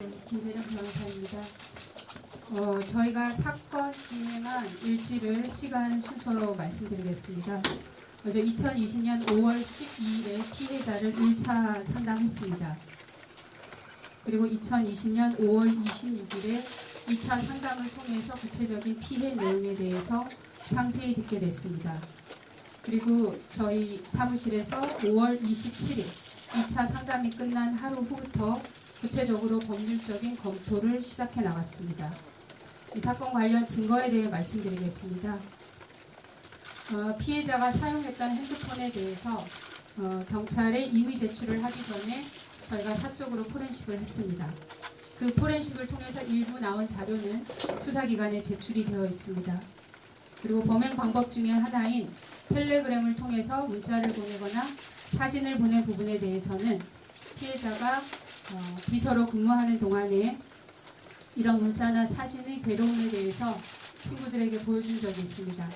김재령 변호사입니다. 저희가 사건 진행한 일지를 시간 순서로 말씀드리겠습니다. 먼저 2020년 5월 12일에 피해자를 1차 상담했습니다. 그리고 2020년 5월 26일에 2차 상담을 통해서 구체적인 피해 내용에 대해서 상세히 듣게 됐습니다. 그리고 저희 사무실에서 5월 27일 2차 상담이 끝난 하루 후부터 구체적으로 법률적인 검토를 시작해 나갔습니다. 이 사건 관련 증거에 대해 말씀드리겠습니다. 피해자가 사용했던 핸드폰에 대해서 경찰에 임의 제출을 하기 전에 저희가 사적으로 포렌식을 했습니다. 그 포렌식을 통해서 일부 나온 자료는 수사기관에 제출이 되어 있습니다. 그리고 범행 방법 중에 하나인 텔레그램을 통해서 문자를 보내거나 사진을 보낸 부분에 대해서는 피해자가 비서로 근무하는 동안에 이런 문자나 사진의 괴로움에 대해서 친구들에게 보여준 적이 있습니다.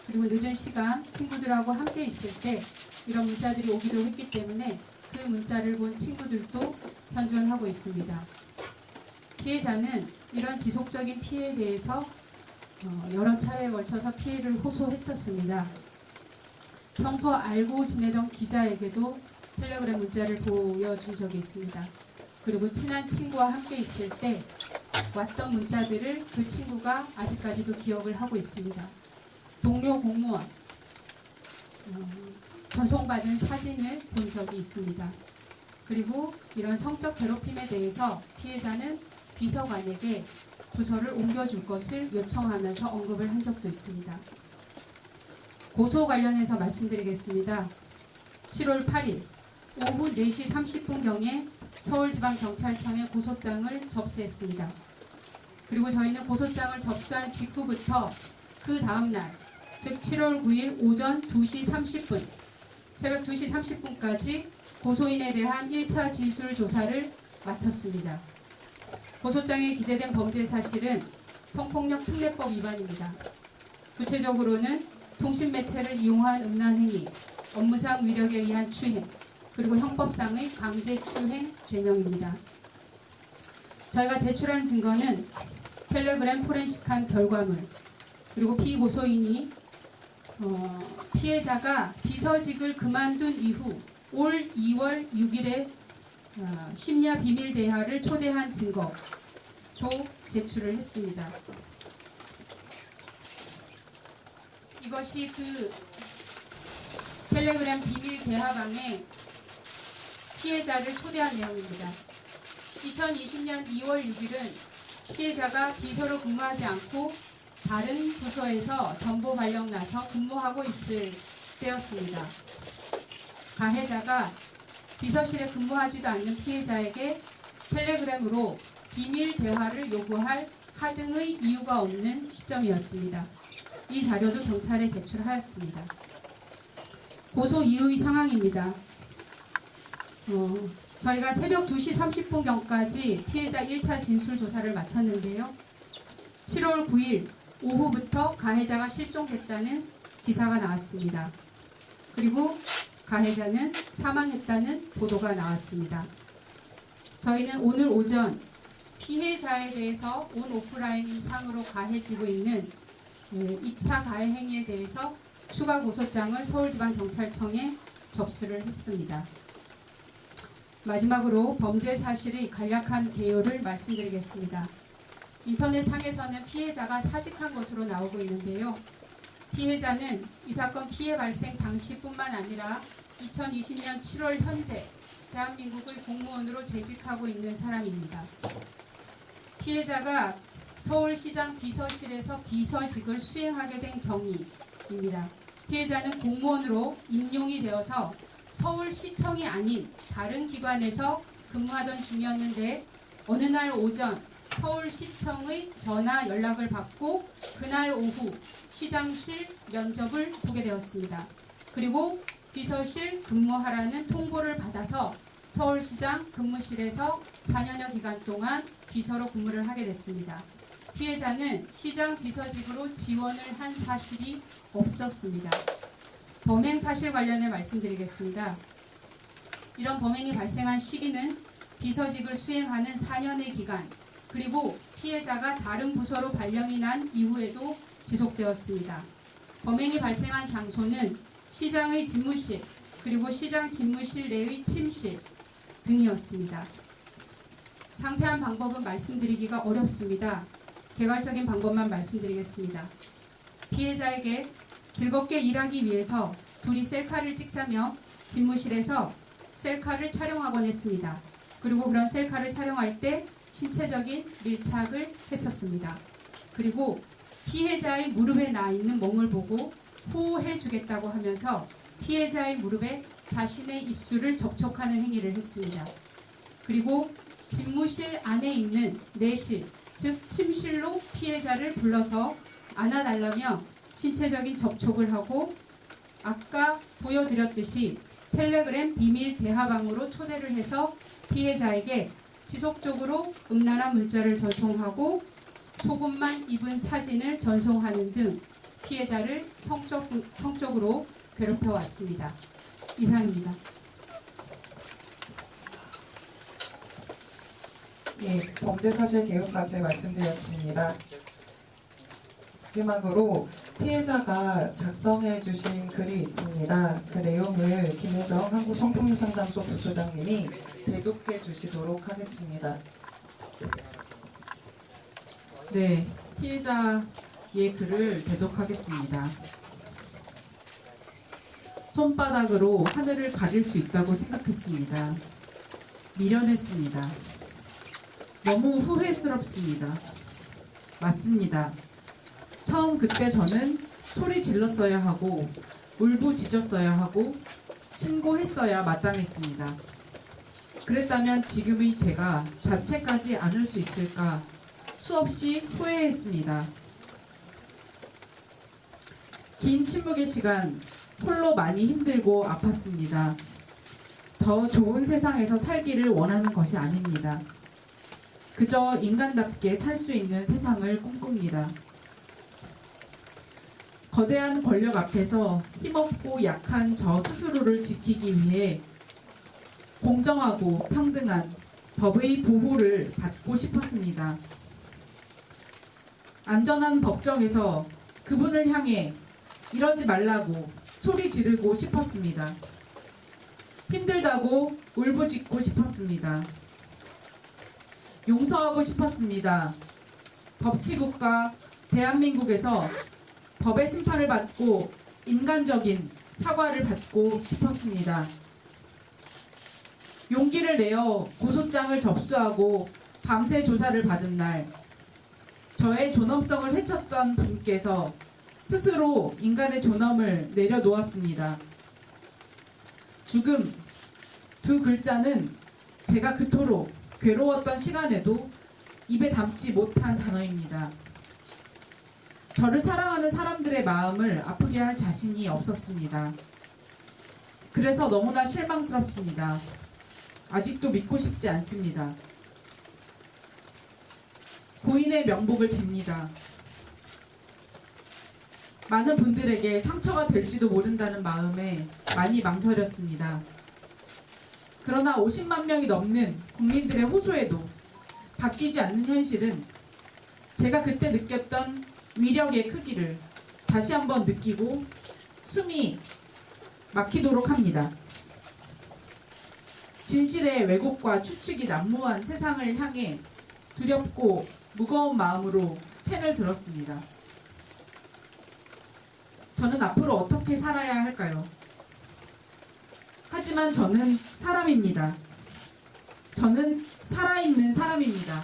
그리고 늦은 시간 친구들하고 함께 있을 때 이런 문자들이 오기도 했기 때문에 그 문자를 본 친구들도 현존하고 있습니다. 피해자는 이런 지속적인 피해에 대해서 여러 차례에 걸쳐서 피해를 호소했었습니다. 평소 알고 지내던 기자에게도 텔레그램 문자를 보여준 적이 있습니다. 그리고 친한 친구와 함께 있을 때 왔던 문자들을 그 친구가 아직까지도 기억을 하고 있습니다. 동료 공무원 전송받은 사진을 본 적이 있습니다. 그리고 이런 성적 괴롭힘에 대해서 피해자는 비서관에게 부서를 옮겨줄 것을 요청하면서 언급을 한 적도 있습니다. 고소 관련해서 말씀드리겠습니다. 7월 8일 오후 4시 30분경에 서울지방경찰청에 고소장을 접수했습니다. 그리고 저희는 고소장을 접수한 직후부터 그 다음날, 즉 7월 9일 오전 2시 30분, 새벽 2시 30분까지 고소인에 대한 1차 진술 조사를 마쳤습니다. 고소장에 기재된 범죄 사실은 성폭력 특례법 위반입니다. 구체적으로는 통신매체를 이용한 음란행위, 업무상 위력에 의한 추행, 그리고 형법상의 강제추행 죄명입니다. 저희가 제출한 증거는 텔레그램 포렌식한 결과물, 그리고 피고소인이 피해자가 비서직을 그만둔 이후 올 2월 6일에 심야 비밀 대화를 초대한 증거도 제출을 했습니다. 이것이 그 텔레그램 비밀 대화방에 피해자를 초대한 내용입니다. 2020년 2월 6일은 피해자가 비서로 근무하지 않고 다른 부서에서 정보 발령 나서 근무하고 있을 때였습니다. 가해자가 비서실에 근무하지도 않는 피해자에게 텔레그램으로 비밀 대화를 요구할 하등의 이유가 없는 시점이었습니다. 이 자료도 경찰에 제출하였습니다. 고소 이후의 상황입니다. 저희가 새벽 2시 30분경까지 피해자 1차 진술 조사를 마쳤는데요. 7월 9일 오후부터 가해자가 실종됐다는 기사가 나왔습니다. 그리고 가해자는 사망했다는 보도가 나왔습니다. 저희는 오늘 오전 피해자에 대해서 온 오프라인 상으로 가해지고 있는 2차 가해 행위에 대해서 추가 고소장을 서울지방경찰청에 접수를 했습니다. 마지막으로 범죄 사실의 간략한 개요를 말씀드리겠습니다. 인터넷상에서는 피해자가 사직한 것으로 나오고 있는데요. 피해자는 이 사건 피해 발생 당시뿐만 아니라 2020년 7월 현재 대한민국의 공무원으로 재직하고 있는 사람입니다. 피해자가 서울시장 비서실에서 비서직을 수행하게 된 경위입니다. 피해자는 공무원으로 임용이 되어서 서울시청이 아닌 다른 기관에서 근무하던 중이었는데 어느 날 오전 서울시청의 전화 연락을 받고 그날 오후 시장실 면접을 보게 되었습니다. 그리고 비서실 근무하라는 통보를 받아서 서울시장 근무실에서 4년여 기간 동안 비서로 근무를 하게 됐습니다. 피해자는 시장 비서직으로 지원을 한 사실이 없었습니다. 범행 사실 관련해 말씀드리겠습니다. 이런 범행이 발생한 시기는 비서직을 수행하는 4년의 기간, 그리고 피해자가 다른 부서로 발령이 난 이후에도 지속되었습니다. 범행이 발생한 장소는 시장의 집무실, 그리고 시장 집무실 내의 침실 등이었습니다. 상세한 방법은 말씀드리기가 어렵습니다. 개괄적인 방법만 말씀드리겠습니다. 피해자에게 즐겁게 일하기 위해서 둘이 셀카를 찍자며 집무실에서 셀카를 촬영하곤 했습니다. 그리고 그런 셀카를 촬영할 때 신체적인 밀착을 했었습니다. 그리고 피해자의 무릎에 나 있는 멍을 보고 호호해 주겠다고 하면서 피해자의 무릎에 자신의 입술을 접촉하는 행위를 했습니다. 그리고 집무실 안에 있는 내실, 즉 침실로 피해자를 불러서 안아달라며 신체적인 접촉을 하고 아까 보여드렸듯이 텔레그램 비밀 대화방으로 초대를 해서 피해자에게 지속적으로 음란한 문자를 전송하고 속옷만 입은 사진을 전송하는 등 피해자를 성적으로 괴롭혀왔습니다. 이상입니다. 예, 범죄사실 개요까지 말씀드렸습니다. 마지막으로 피해자가 작성해 주신 글이 있습니다. 그 내용을 김혜정 한국성폭력상담소 부소장님이 대독해 주시도록 하겠습니다. 네, 피해자의 글을 대독하겠습니다. 손바닥으로 하늘을 가릴 수 있다고 생각했습니다. 미련했습니다. 너무 후회스럽습니다. 맞습니다. 처음 그때 저는 소리 질렀어야 하고 울부짖었어야 하고 신고했어야 마땅했습니다. 그랬다면 지금의 제가 자책하지 않을 수 있을까 수없이 후회했습니다. 긴 침묵의 시간 홀로 많이 힘들고 아팠습니다. 더 좋은 세상에서 살기를 원하는 것이 아닙니다. 그저 인간답게 살 수 있는 세상을 꿈꿉니다. 거대한 권력 앞에서 힘없고 약한 저 스스로를 지키기 위해 공정하고 평등한 법의 보호를 받고 싶었습니다. 안전한 법정에서 그분을 향해 이러지 말라고 소리 지르고 싶었습니다. 힘들다고 울부짖고 싶었습니다. 용서하고 싶었습니다. 법치국가 대한민국에서 법의 심판을 받고 인간적인 사과를 받고 싶었습니다. 용기를 내어 고소장을 접수하고 밤새 조사를 받은 날, 저의 존엄성을 해쳤던 분께서 스스로 인간의 존엄을 내려놓았습니다. 죽음, 두 글자는 제가 그토록 괴로웠던 시간에도 입에 담지 못한 단어입니다. 저를 사랑하는 사람들의 마음을 아프게 할 자신이 없었습니다. 그래서 너무나 실망스럽습니다. 아직도 믿고 싶지 않습니다. 고인의 명복을 빕니다. 많은 분들에게 상처가 될지도 모른다는 마음에 많이 망설였습니다. 그러나 50만 명이 넘는 국민들의 호소에도 바뀌지 않는 현실은 제가 그때 느꼈던 위력의 크기를 다시 한번 느끼고 숨이 막히도록 합니다. 진실의 왜곡과 추측이 난무한 세상을 향해 두렵고 무거운 마음으로 펜을 들었습니다. 저는 앞으로 어떻게 살아야 할까요? 하지만 저는 사람입니다. 저는 살아있는 사람입니다.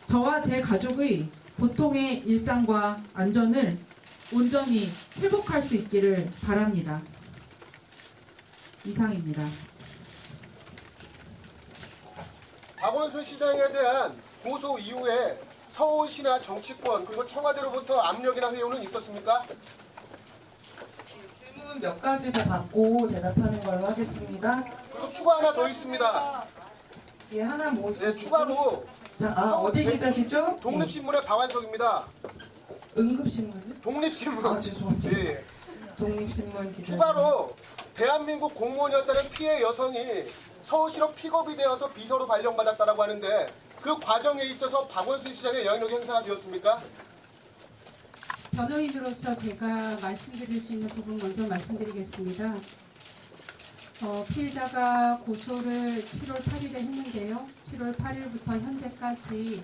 저와 제 가족의 보통의 일상과 안전을 온전히 회복할 수 있기를 바랍니다. 이상입니다. 박원순 시장에 대한 고소 이후에 서울시나 정치권 그리고 청와대로부터 압력이나 회유는 있었습니까? 질문 몇 가지 더 받고 대답하는 걸로 하겠습니다. 그리고 추가 하나 더 있습니다. 예, 하나 뭐 네, 있으시죠? 추가로 자, 어디 기자시죠? 독립신문의 박완석입니다. 응급신문요? 독립신문. 아, 죄송합니다. 예. 독립신문 기자. 추가로 대한민국 공무원이었다는 피해 여성이 서울시로 픽업이 되어서 비서로 발령받았다라고 하는데 그 과정에 있어서 박원순 시장의 영향력이 행사가 되었습니까? 변호인으로서 제가 말씀드릴 수 있는 부분 먼저 말씀드리겠습니다. 피해자가 고소를 7월 8일에 했는데요. 7월 8일부터 현재까지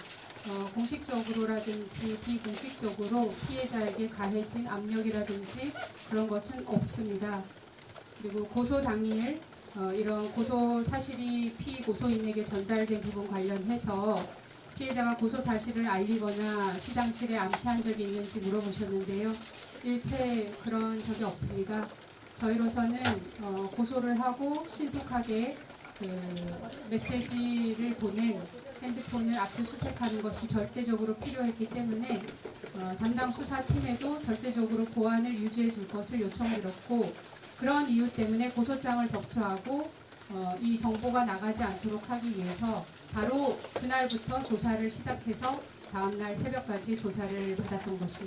공식적으로라든지 비공식적으로 피해자에게 가해진 압력이라든지 그런 것은 없습니다. 그리고 고소 당일 이런 고소 사실이 피고소인에게 전달된 부분 관련해서 피해자가 고소 사실을 알리거나 시장실에 암시한 적이 있는지 물어보셨는데요. 일체 그런 적이 없습니다. 저희로서는 고소를 하고 신속하게 메시지를 보낸 핸드폰을 압수수색하는 것이 절대적으로 필요했기 때문에 담당 수사팀에도 절대적으로 보안을 유지해 줄 것을 요청드렸고 그런 이유 때문에 고소장을 접수하고 이 정보가 나가지 않도록 하기 위해서 바로 그날부터 조사를 시작해서 다음날 새벽까지 조사를 받았던 것입니다.